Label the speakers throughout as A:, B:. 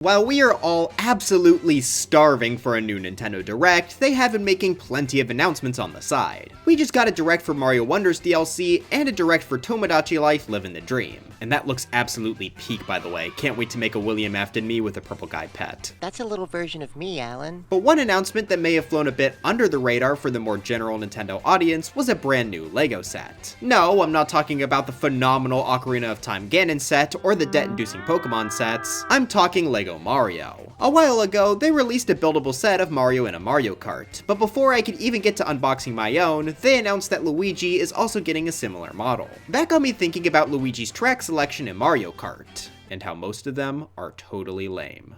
A: While we are all absolutely starving for a new Nintendo Direct, they have been making plenty of announcements on the side. We just got a Direct for Mario Wonders DLC, and a Direct for Tomodachi Life Livin' the Dream. And that looks absolutely peak, by the way. Can't wait to make a William Afton me with a purple guy pet.
B: That's a little version of me, Alan.
A: But one announcement that may have flown a bit under the radar for the more general Nintendo audience was a brand new Lego set. No, I'm not talking about the phenomenal Ocarina of Time Ganon set or the debt-inducing Pokemon sets. I'm talking Lego Mario. A while ago, they released a buildable set of Mario in a Mario Kart, but before I could even get to unboxing my own, they announced that Luigi is also getting a similar model. That got me thinking about Luigi's track selection in Mario Kart, and how most of them are totally lame.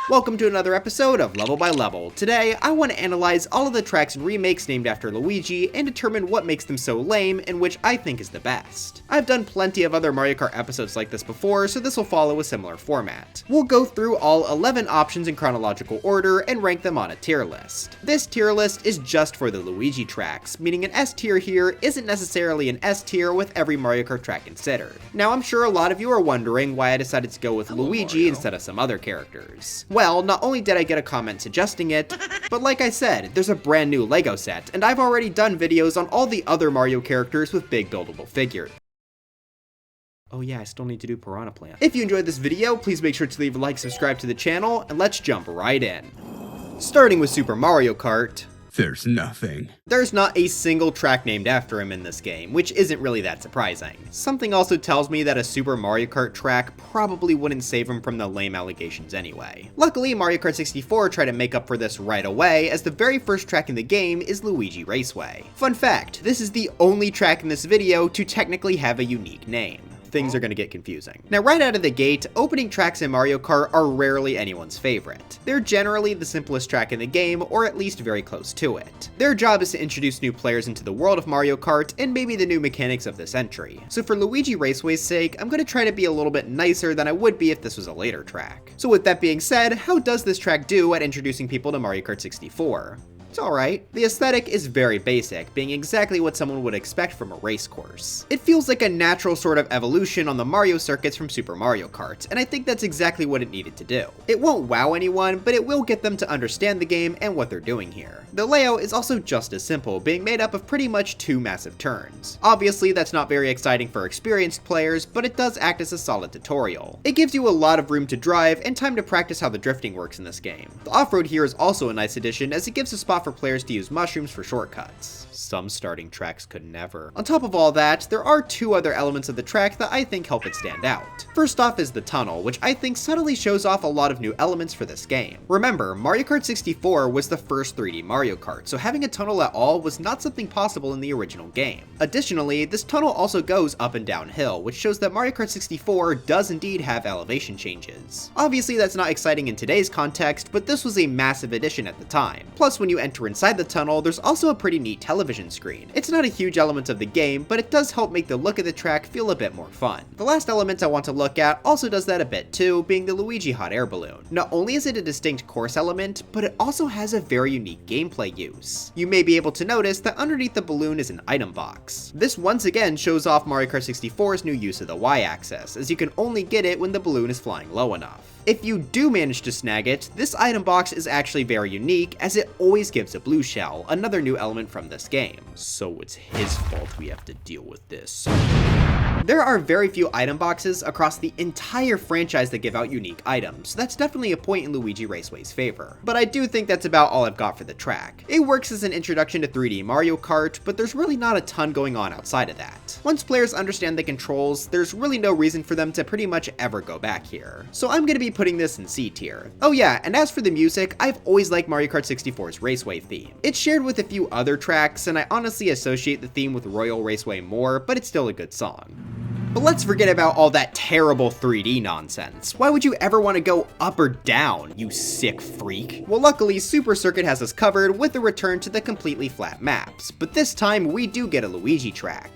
A: Welcome to another episode of Level by Level. Today, I want to analyze all of the tracks and remakes named after Luigi and determine what makes them so lame and which I think is the best. I've done plenty of other Mario Kart episodes like this before, so this will follow a similar format. We'll go through all 11 options in chronological order and rank them on a tier list. This tier list is just for the Luigi tracks, meaning an S tier here isn't necessarily an S tier with every Mario Kart track considered. Now, I'm sure a lot of you are wondering why I decided to go with Luigi instead of some other characters. Well, not only did I get a comment suggesting it, but like I said, there's a brand new Lego set, and I've already done videos on all the other Mario characters with big buildable figures. Oh yeah, I still need to do Piranha Plant. If you enjoyed this video, please make sure to leave a like, subscribe to the channel, and let's jump right in. Starting with Super Mario Kart.
C: There's nothing.
A: There's not a single track named after him in this game, which isn't really that surprising. Something also tells me that a Super Mario Kart track probably wouldn't save him from the lame allegations anyway. Luckily, Mario Kart 64 tried to make up for this right away, as the very first track in the game is Luigi Raceway. Fun fact, this is the only track in this video to technically have a unique name. Things are going to get confusing. Now, right out of the gate, opening tracks in Mario Kart are rarely anyone's favorite. They're generally the simplest track in the game, or at least very close to it. Their job is to introduce new players into the world of Mario Kart, and maybe the new mechanics of this entry. So for Luigi Raceway's sake, I'm going to try to be a little bit nicer than I would be if this was a later track. So with that being said, how does this track do at introducing people to Mario Kart 64? It's alright. The aesthetic is very basic, being exactly what someone would expect from a race course. It feels like a natural sort of evolution on the Mario circuits from Super Mario Kart, and I think that's exactly what it needed to do. It won't wow anyone, but it will get them to understand the game and what they're doing here. The layout is also just as simple, being made up of pretty much two massive turns. Obviously, that's not very exciting for experienced players, but it does act as a solid tutorial. It gives you a lot of room to drive and time to practice how the drifting works in this game. The off-road here is also a nice addition, as it gives a spot for players to use mushrooms for shortcuts. Some starting tracks could never. On top of all that, there are two other elements of the track that I think help it stand out. First off is the tunnel, which I think subtly shows off a lot of new elements for this game. Remember, Mario Kart 64 was the first 3D Mario Kart, so having a tunnel at all was not something possible in the original game. Additionally, this tunnel also goes up and downhill, which shows that Mario Kart 64 does indeed have elevation changes. Obviously, that's not exciting in today's context, but this was a massive addition at the time. Plus, when you enter inside the tunnel, there's also a pretty neat television screen. It's not a huge element of the game, but it does help make the look of the track feel a bit more fun. The last element I want to look at also does that a bit too, being the Luigi hot air balloon. Not only is it a distinct course element, but it also has a very unique gameplay use. You may be able to notice that underneath the balloon is an item box. This once again shows off Mario Kart 64's new use of the Y-axis, as you can only get it when the balloon is flying low enough. If you do manage to snag it, this item box is actually very unique, as it always gives a blue shell, another new element from this game. So it's his fault we have to deal with this. There are very few item boxes across the entire franchise that give out unique items, so that's definitely a point in Luigi Raceway's favor. But I do think that's about all I've got for the track. It works as an introduction to 3D Mario Kart, but there's really not a ton going on outside of that. Once players understand the controls, there's really no reason for them to pretty much ever go back here. So I'm gonna be putting this in C tier. Oh yeah, and as for the music, I've always liked Mario Kart 64's Raceway theme. It's shared with a few other tracks, and I honestly associate the theme with Royal Raceway more, but it's still a good song. But let's forget about all that terrible 3D nonsense. Why would you ever want to go up or down, you sick freak? Well, luckily, Super Circuit has us covered with a return to the completely flat maps, but this time we do get a Luigi track.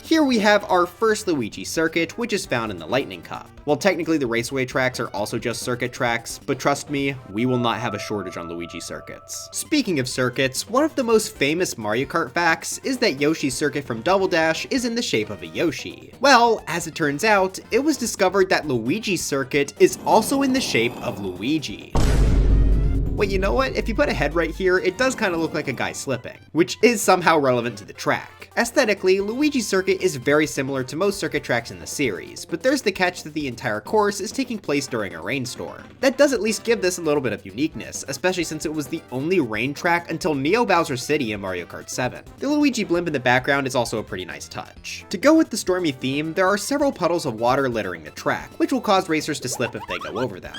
A: Here we have our first Luigi Circuit, which is found in the Lightning Cup. Well, technically the Raceway tracks are also just circuit tracks, but trust me, we will not have a shortage on Luigi circuits. Speaking of circuits, one of the most famous Mario Kart facts is that Yoshi's circuit from Double Dash is in the shape of a Yoshi. Well, as it turns out, it was discovered that Luigi's circuit is also in the shape of Luigi. Wait, you know what? If you put a head right here, it does kind of look like a guy slipping, which is somehow relevant to the track. Aesthetically, Luigi's Circuit is very similar to most circuit tracks in the series, but there's the catch that the entire course is taking place during a rainstorm. That does at least give this a little bit of uniqueness, especially since it was the only rain track until Neo Bowser City in Mario Kart 7. The Luigi blimp in the background is also a pretty nice touch. To go with the stormy theme, there are several puddles of water littering the track, which will cause racers to slip if they go over them.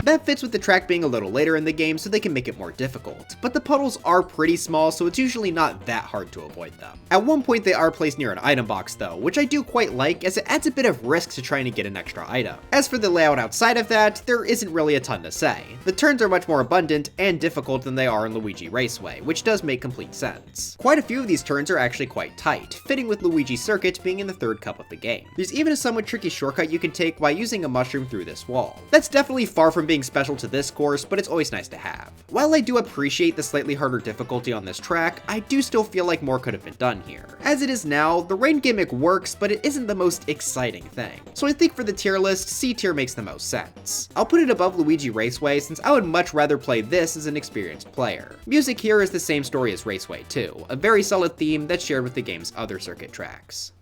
A: That fits with the track being a little later in the game so they can make it more difficult, but the puddles are pretty small so it's usually not that hard to avoid them. At one point they are placed near an item box though, which I do quite like as it adds a bit of risk to trying to get an extra item. As for the layout outside of that, there isn't really a ton to say. The turns are much more abundant and difficult than they are in Luigi Raceway, which does make complete sense. Quite a few of these turns are actually quite tight, fitting with Luigi Circuit being in the third cup of the game. There's even a somewhat tricky shortcut you can take by using a mushroom through this wall. That's definitely far from being special to this course, but it's always nice to have. While I do appreciate the slightly harder difficulty on this track, I do still feel like more could have been done here. As it is now, the rain gimmick works, but it isn't the most exciting thing. So I think for the tier list, C tier makes the most sense. I'll put it above Luigi Raceway since I would much rather play this as an experienced player. Music here is the same story as Raceway too, a very solid theme that's shared with the game's other circuit tracks.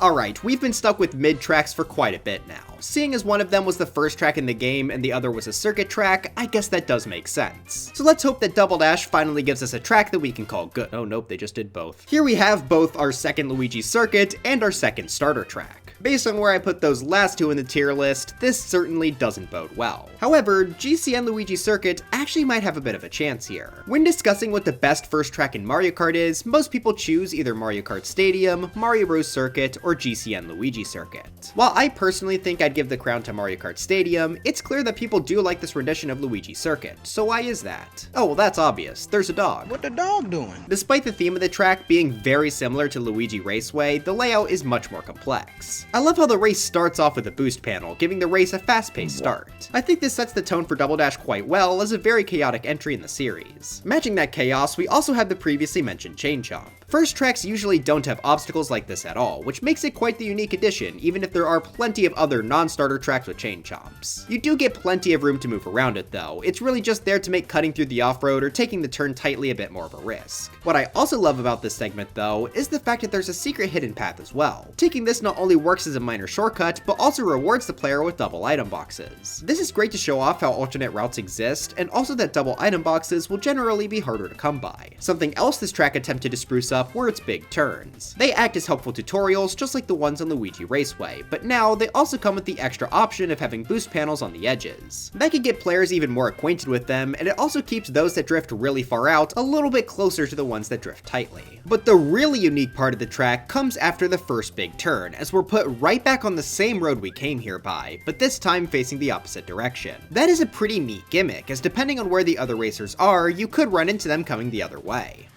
A: Alright, we've been stuck with mid tracks for quite a bit now. Seeing as one of them was the first track in the game and the other was a circuit track, I guess that does make sense. So let's hope that Double Dash finally gives us a track that we can call good. Oh nope, they just did both. Here we have both our second Luigi Circuit and our second starter track. Based on where I put those last two in the tier list, this certainly doesn't bode well. However, GCN Luigi Circuit actually might have a bit of a chance here. When discussing what the best first track in Mario Kart is, most people choose either Mario Kart Stadium, Mario Bros Circuit, or GCN Luigi Circuit. While I personally think I'd give the crown to Mario Kart Stadium, it's clear that people do like this rendition of Luigi Circuit, so why is that? Oh well, that's obvious, there's a dog.
C: What the dog doing?
A: Despite the theme of the track being very similar to Luigi Raceway, the layout is much more complex. I love how the race starts off with a boost panel, giving the race a fast-paced start. I think this sets the tone for Double Dash quite well as a very chaotic entry in the series. Matching that chaos, we also have the previously mentioned Chain Chomp. First tracks usually don't have obstacles like this at all, which makes it quite the unique addition, even if there are plenty of other non-starter tracks with chain chomps. You do get plenty of room to move around it though, it's really just there to make cutting through the off-road or taking the turn tightly a bit more of a risk. What I also love about this segment though, is the fact that there's a secret hidden path as well. Taking this not only works as a minor shortcut, but also rewards the player with double item boxes. This is great to show off how alternate routes exist, and also that double item boxes will generally be harder to come by. Something else this track attempted to spruce up were its big turns. They act as helpful tutorials just like the ones on Luigi Raceway, but now they also come with the extra option of having boost panels on the edges. That can get players even more acquainted with them, and it also keeps those that drift really far out a little bit closer to the ones that drift tightly. But the really unique part of the track comes after the first big turn, as we're put right back on the same road we came here by, but this time facing the opposite direction. That is a pretty neat gimmick, as depending on where the other racers are, you could run into them coming the other way.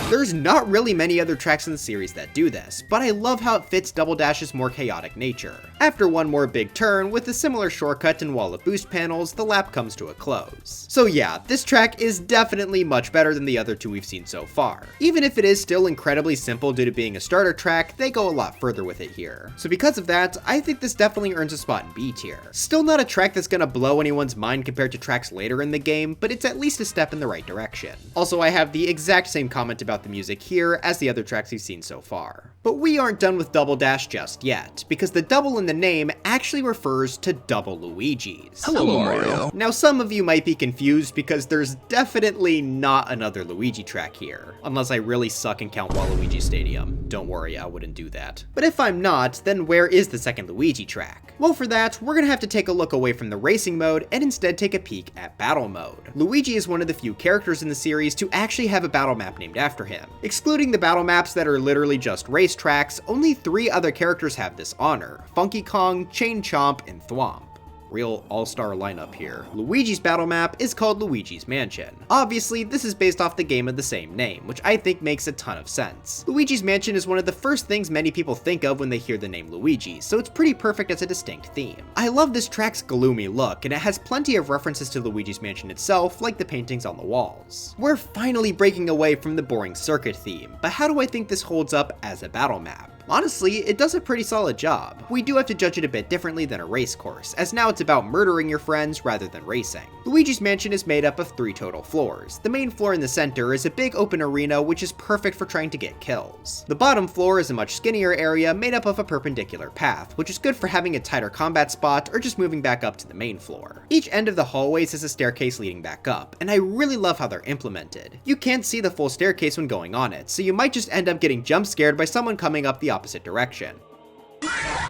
A: There's not really many other tracks in the series that do this, but I love how it fits Double Dash's more chaotic nature. After one more big turn, with a similar shortcut and wall of boost panels, the lap comes to a close. So yeah, this track is definitely much better than the other two we've seen so far. Even if it is still incredibly simple due to being a starter track, they go a lot further with it here. So because of that, I think this definitely earns a spot in B tier. Still not a track that's gonna blow anyone's mind compared to tracks later in the game, but it's at least a step in the right direction. Also, I have the exact same comment about the music here as the other tracks we've seen so far. But we aren't done with Double Dash just yet, because the double in the name actually refers to double Luigis.
C: Hello, Mario.
A: Now some of you might be confused because there's definitely not another Luigi track here, unless I really suck and count Waluigi Stadium. Don't worry, I wouldn't do that. But if I'm not, then where is the second Luigi track? Well, for that, we're gonna have to take a look away from the racing mode and instead take a peek at battle mode. Luigi is one of the few characters in the series to actually have a battle map named after him. Excluding the battle maps that are literally just race tracks, only 3 other characters have this honor: Funky Kong, Chain Chomp, and Thwomp. real all-star lineup here. Luigi's battle map is called Luigi's Mansion. Obviously, this is based off the game of the same name, which I think makes a ton of sense. Luigi's Mansion is one of the first things many people think of when they hear the name Luigi, so it's pretty perfect as a distinct theme. I love this track's gloomy look, and it has plenty of references to Luigi's Mansion itself, like the paintings on the walls. We're finally breaking away from the boring circuit theme, but how do I think this holds up as a battle map? Honestly, it does a pretty solid job. We do have to judge it a bit differently than a race course, as now it's about murdering your friends rather than racing. Luigi's Mansion is made up of 3 total floors. The main floor in the center is a big open arena which is perfect for trying to get kills. The bottom floor is a much skinnier area made up of a perpendicular path, which is good for having a tighter combat spot or just moving back up to the main floor. Each end of the hallways has a staircase leading back up, and I really love how they're implemented. You can't see the full staircase when going on it, so you might just end up getting jump scared by someone coming up the opposite direction.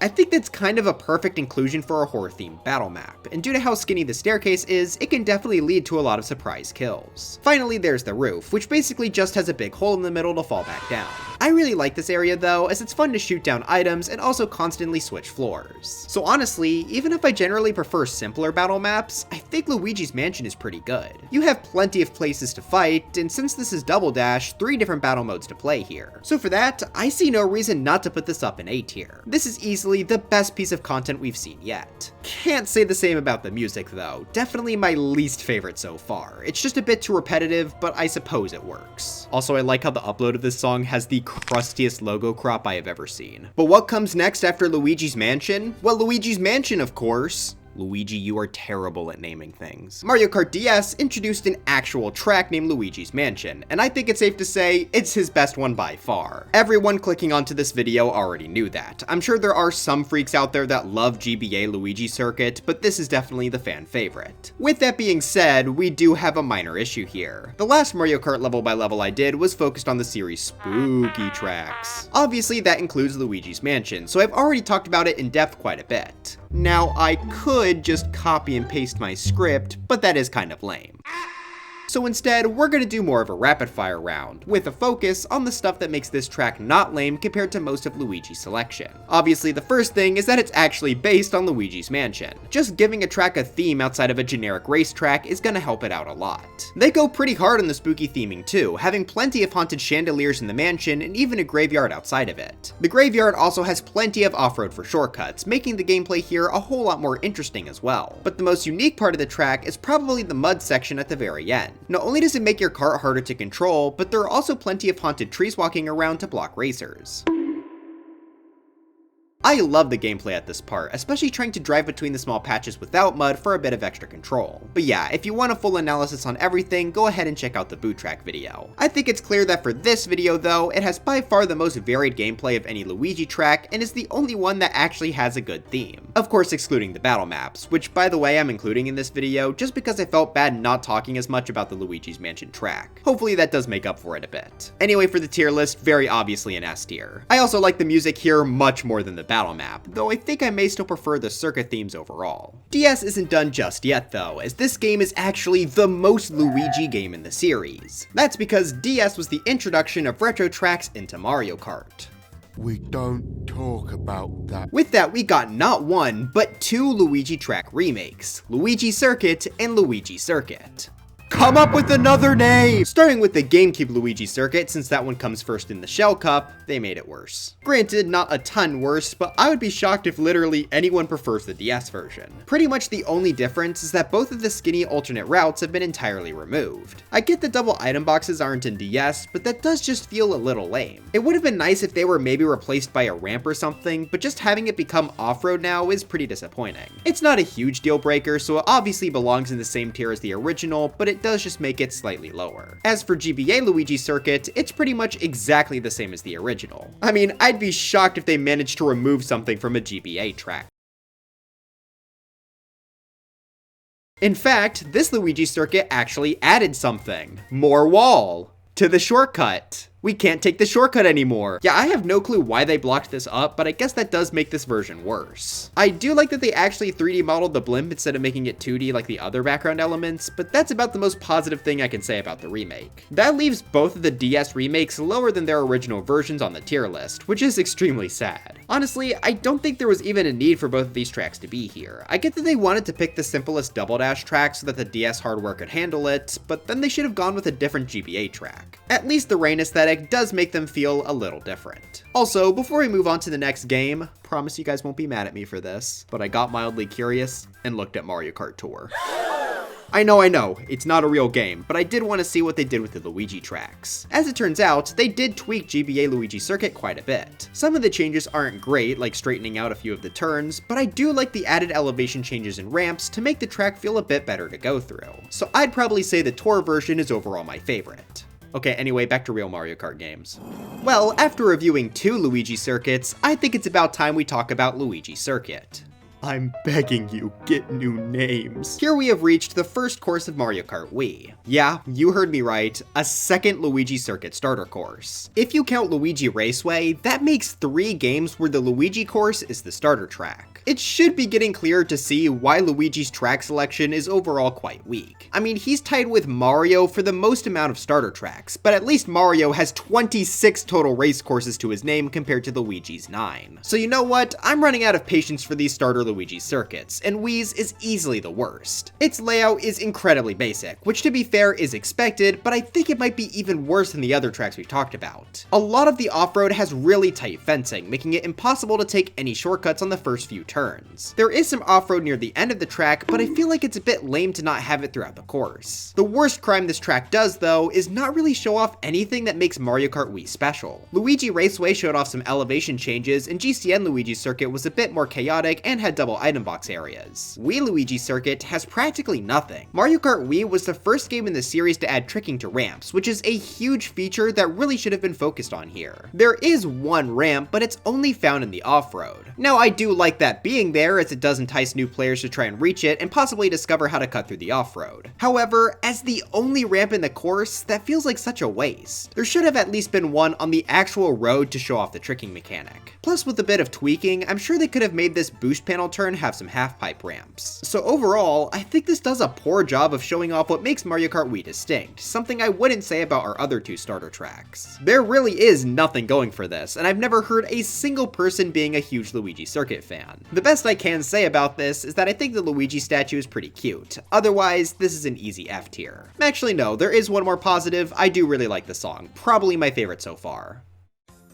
A: I think that's kind of a perfect inclusion for a horror-themed battle map, and due to how skinny the staircase is, it can definitely lead to a lot of surprise kills. Finally, there's the roof, which basically just has a big hole in the middle to fall back down. I really like this area though, as it's fun to shoot down items and also constantly switch floors. So honestly, even if I generally prefer simpler battle maps, I think Luigi's Mansion is pretty good. You have plenty of places to fight, and since this is Double Dash, 3 different battle modes to play here. So for that, I see no reason not to put this up in A tier. This is easily the best piece of content we've seen yet. Can't say the same about the music though, definitely my least favorite so far. It's just a bit too repetitive, but I suppose it works. Also, I like how the upload of this song has the crustiest logo crop I have ever seen. But what comes next after Luigi's Mansion? Well, Luigi's Mansion, of course. Luigi, you are terrible at naming things. Mario Kart DS introduced an actual track named Luigi's Mansion, and I think it's safe to say it's his best one by far. Everyone clicking onto this video already knew that. I'm sure there are some freaks out there that love GBA Luigi Circuit, but this is definitely the fan favorite. With that being said, we do have a minor issue here. The last Mario Kart level by level I did was focused on the series' spooky tracks. Obviously that includes Luigi's Mansion, so I've already talked about it in depth quite a bit. Now, I could just copy and paste my script, but that is kind of lame. So instead, we're gonna do more of a rapid fire round, with a focus on the stuff that makes this track not lame compared to most of Luigi's selection. Obviously, the first thing is that it's actually based on Luigi's Mansion. Just giving a track a theme outside of a generic racetrack is gonna help it out a lot. They go pretty hard on the spooky theming too, having plenty of haunted chandeliers in the mansion and even a graveyard outside of it. The graveyard also has plenty of off-road for shortcuts, making the gameplay here a whole lot more interesting as well. But the most unique part of the track is probably the mud section at the very end. Not only does it make your cart harder to control, but there are also plenty of haunted trees walking around to block racers. I love the gameplay at this part, especially trying to drive between the small patches without mud for a bit of extra control. But yeah, if you want a full analysis on everything, go ahead and check out the boot track video. I think it's clear that for this video though, it has by far the most varied gameplay of any Luigi track, and is the only one that actually has a good theme. Of course excluding the battle maps, which by the way I'm including in this video just because I felt bad not talking as much about the Luigi's Mansion track. Hopefully that does make up for it a bit. Anyway, for the tier list, very obviously an S tier. I also like the music here much more than the battle map, though I think I may still prefer the circuit themes overall. DS isn't done just yet though, as this game is actually the most Luigi game in the series. That's because DS was the introduction of retro tracks into Mario Kart.
C: We don't talk about that.
A: With that, we got not one, but 2 Luigi track remakes, Luigi Circuit and Luigi Circuit. Come up with another name! Starting with the GameCube Luigi Circuit, since that one comes first in the Shell Cup, they made it worse. Granted, not a ton worse, but I would be shocked if literally anyone prefers the DS version. Pretty much the only difference is that both of the skinny alternate routes have been entirely removed. I get the double item boxes aren't in DS, but that does just feel a little lame. It would have been nice if they were maybe replaced by a ramp or something, but just having it become off-road now is pretty disappointing. It's not a huge deal breaker, so it obviously belongs in the same tier as the original, but it does just make it slightly lower. As for GBA Luigi Circuit, it's pretty much exactly the same as the original. I mean, I'd be shocked if they managed to remove something from a GBA track. In fact, this Luigi Circuit actually added something. More wall to the shortcut. We can't take the shortcut anymore. Yeah, I have no clue why they blocked this up, but I guess that does make this version worse. I do like that they actually 3D modeled the blimp instead of making it 2D like the other background elements, but that's about the most positive thing I can say about the remake. That leaves both of the DS remakes lower than their original versions on the tier list, which is extremely sad. Honestly, I don't think there was even a need for both of these tracks to be here. I get that they wanted to pick the simplest Double Dash track so that the DS hardware could handle it, but then they should have gone with a different GBA track. At least the rain aesthetic does make them feel a little different. Also, before we move on to the next game, promise you guys won't be mad at me for this, but I got mildly curious and looked at Mario Kart Tour. I know, it's not a real game, but I did want to see what they did with the Luigi tracks. As it turns out, they did tweak GBA Luigi Circuit quite a bit. Some of the changes aren't great, like straightening out a few of the turns, but I do like the added elevation changes and ramps to make the track feel a bit better to go through. So I'd probably say the Tour version is overall my favorite. Okay, anyway, back to real Mario Kart games. Well, after reviewing 2 Luigi circuits, I think it's about time we talk about Luigi Circuit. I'm begging you, get new names. Here we have reached the first course of Mario Kart Wii. Yeah, you heard me right, a second Luigi Circuit starter course. If you count Luigi Raceway, that makes 3 games where the Luigi course is the starter track. It should be getting clearer to see why Luigi's track selection is overall quite weak. I mean, he's tied with Mario for the most amount of starter tracks, but at least Mario has 26 total race courses to his name compared to Luigi's 9. So you know what? I'm running out of patience for these starter Luigi circuits, and Wii's is easily the worst. Its layout is incredibly basic, which to be fair is expected, but I think it might be even worse than the other tracks we've talked about. A lot of the off-road has really tight fencing, making it impossible to take any shortcuts on the first few turns. There is some off-road near the end of the track, but I feel like it's a bit lame to not have it throughout the course. The worst crime this track does, though, is not really show off anything that makes Mario Kart Wii special. Luigi Raceway showed off some elevation changes, and GCN Luigi Circuit was a bit more chaotic and had double item box areas. Wii Luigi Circuit has practically nothing. Mario Kart Wii was the first game in the series to add tricking to ramps, which is a huge feature that really should have been focused on here. There is one ramp, but it's only found in the off-road. Now, I do like that being there, as it does entice new players to try and reach it and possibly discover how to cut through the off-road. However, as the only ramp in the course, that feels like such a waste. There should have at least been one on the actual road to show off the tricking mechanic. Plus, with a bit of tweaking, I'm sure they could have made this boost panel turn have some half-pipe ramps. So overall, I think this does a poor job of showing off what makes Mario Kart Wii distinct, something I wouldn't say about our other 2 starter tracks. There really is nothing going for this, and I've never heard a single person being a huge Luigi Circuit fan. The best I can say about this is that I think the Luigi statue is pretty cute. Otherwise, this is an easy F tier. Actually no, there is one more positive. I do really like the song, probably my favorite so far.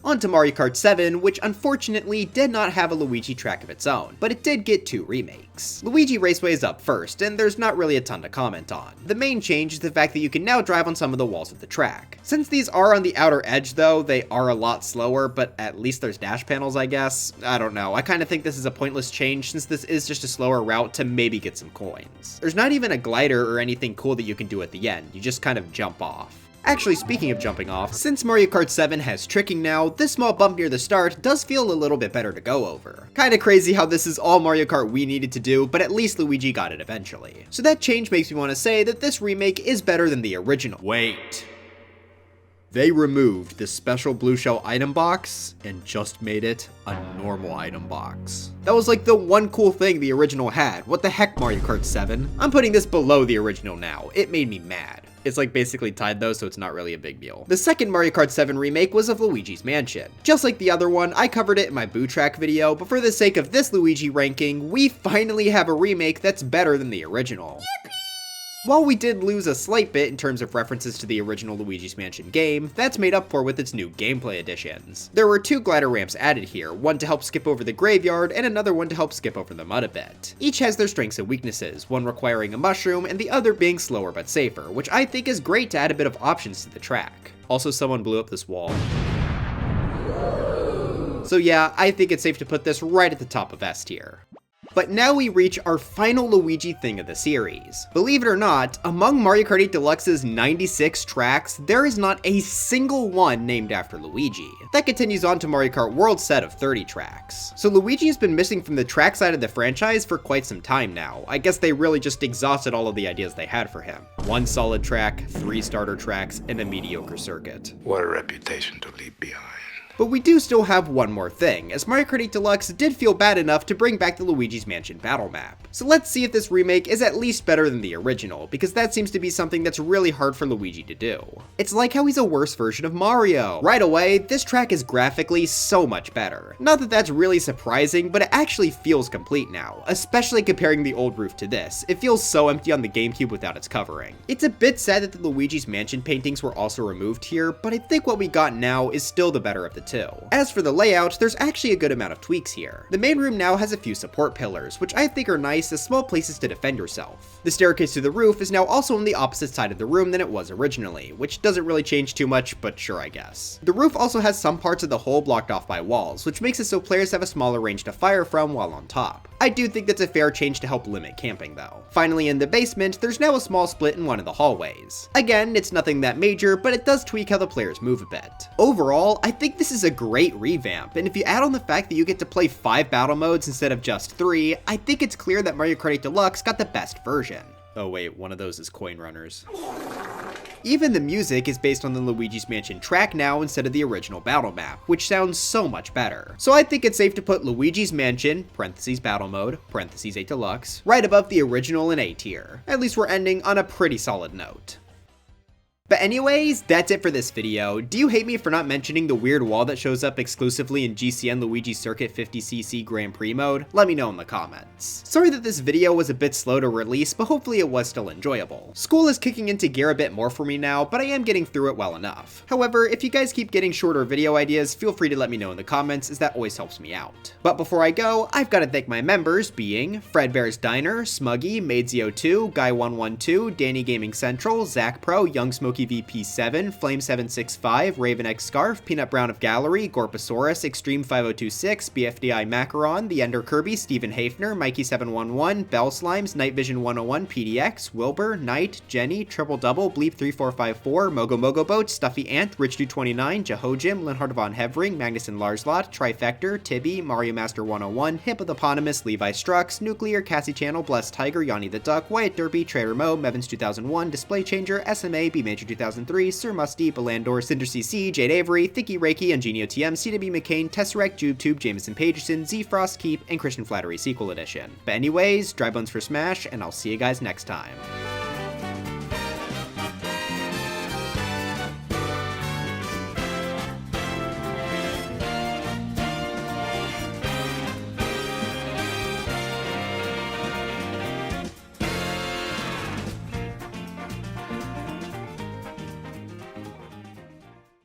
A: On to Mario Kart 7, which unfortunately did not have a Luigi track of its own, but it did get 2 remakes. Luigi Raceway is up first, and there's not really a ton to comment on. The main change is the fact that you can now drive on some of the walls of the track. Since these are on the outer edge though, they are a lot slower, but at least there's dash panels, I guess. I don't know, I kinda think this is a pointless change since this is just a slower route to maybe get some coins. There's not even a glider or anything cool that you can do at the end, you just kind of jump off. Actually, speaking of jumping off, since Mario Kart 7 has tricking now, this small bump near the start does feel a little bit better to go over. Kinda crazy how this is all Mario Kart Wii needed to do, but at least Luigi got it eventually. So that change makes me want to say that this remake is better than the original. Wait. They removed the special blue shell item box and just made it a normal item box. That was like the one cool thing the original had. What the heck, Mario Kart 7? I'm putting this below the original now. It made me mad. It's like basically tied though, so it's not really a big deal. The second Mario Kart 7 remake was of Luigi's Mansion. Just like the other one, I covered it in my Boo Track video, but for the sake of this Luigi ranking, we finally have a remake that's better than the original. While we did lose a slight bit in terms of references to the original Luigi's Mansion game, that's made up for with its new gameplay additions. There were 2 glider ramps added here, one to help skip over the graveyard and another one to help skip over the mud a bit. Each has their strengths and weaknesses, one requiring a mushroom and the other being slower but safer, which I think is great to add a bit of options to the track. Also, someone blew up this wall. So yeah, I think it's safe to put this right at the top of S tier. But now we reach our final Luigi thing of the series. Believe it or not, among Mario Kart 8 Deluxe's 96 tracks, there is not a single one named after Luigi. That continues on to Mario Kart World's set of 30 tracks. So Luigi has been missing from the track side of the franchise for quite some time now. I guess they really just exhausted all of the ideas they had for him. One solid track, 3 starter tracks, and a mediocre circuit.
D: What a reputation to leave behind.
A: But we do still have one more thing, as Mario Kart 8 Deluxe did feel bad enough to bring back the Luigi's Mansion battle map. So let's see if this remake is at least better than the original, because that seems to be something that's really hard for Luigi to do. It's like how he's a worse version of Mario. Right away, this track is graphically so much better. Not that that's really surprising, but it actually feels complete now, especially comparing the old roof to this. It feels so empty on the GameCube without its covering. It's a bit sad that the Luigi's Mansion paintings were also removed here, but I think what we got now is still the better of the two. As for the layout, there's actually a good amount of tweaks here. The main room now has a few support pillars, which I think are nice as small places to defend yourself. The staircase to the roof is now also on the opposite side of the room than it was originally, which doesn't really change too much, but sure I guess. The roof also has some parts of the hole blocked off by walls, which makes it so players have a smaller range to fire from while on top. I do think that's a fair change to help limit camping though. Finally, in the basement, there's now a small split in one of the hallways. Again, it's nothing that major, but it does tweak how the players move a bit. Overall, I think this is a great revamp, and if you add on the fact that you get to play 5 battle modes instead of just 3, I think it's clear that Mario Kart 8 Deluxe got the best version. Oh wait, one of those is coin runners. Even the music is based on the Luigi's Mansion track now instead of the original battle map, which sounds so much better. So I think it's safe to put Luigi's Mansion, parentheses battle mode, parentheses 8 Deluxe, right above the original in A tier. At least we're ending on a pretty solid note. But anyways, that's it for this video. Do you hate me for not mentioning the weird wall that shows up exclusively in GCN Luigi Circuit 50cc Grand Prix mode? Let me know in the comments. Sorry that this video was a bit slow to release, but hopefully it was still enjoyable. School is kicking into gear a bit more for me now, but I am getting through it well enough. However, if you guys keep getting shorter video ideas, feel free to let me know in the comments, as that always helps me out. But before I go, I've got to thank my members, being Fredbear's Diner, Smuggy, Maidzio2, Guy112, Danny Gaming Central, Zach Pro, Young Smoky VP7, Flame765, Raven X Scarf, Peanut Brown of Gallery, Gorpasaurus, Extreme 5026, BFDI Macaron, The Ender Kirby, Stephen Hafner, Mikey711, Bell Slimes, Night Vision 101, PDX, Wilbur, Knight, Jenny, Triple Double, Bleep3454, Mogo Mogo Boat, Stuffy Ant, Rich229, Jahojim, Linhard von Hevering, Magnus and Larslot, Trifector, Tibby, Mario Master 101, Hippopotamus, Levi Strux, Nuclear, Cassie Channel, Blessed Tiger, Yanni the Duck, Wyatt Derby, Trader Mo, Mevins 2001, Display Changer, SMA, B Major 2003, Sir Musty, Belandor, Cinder CC, Jade Avery, Thicky Reiki, Ingenio TM, CW McCain, Tesseract, JubeTube, Jameson Pagerson, Z Frost Keep, and Christian Flattery Sequel Edition. But anyways, dry bones for Smash, and I'll see you guys next time.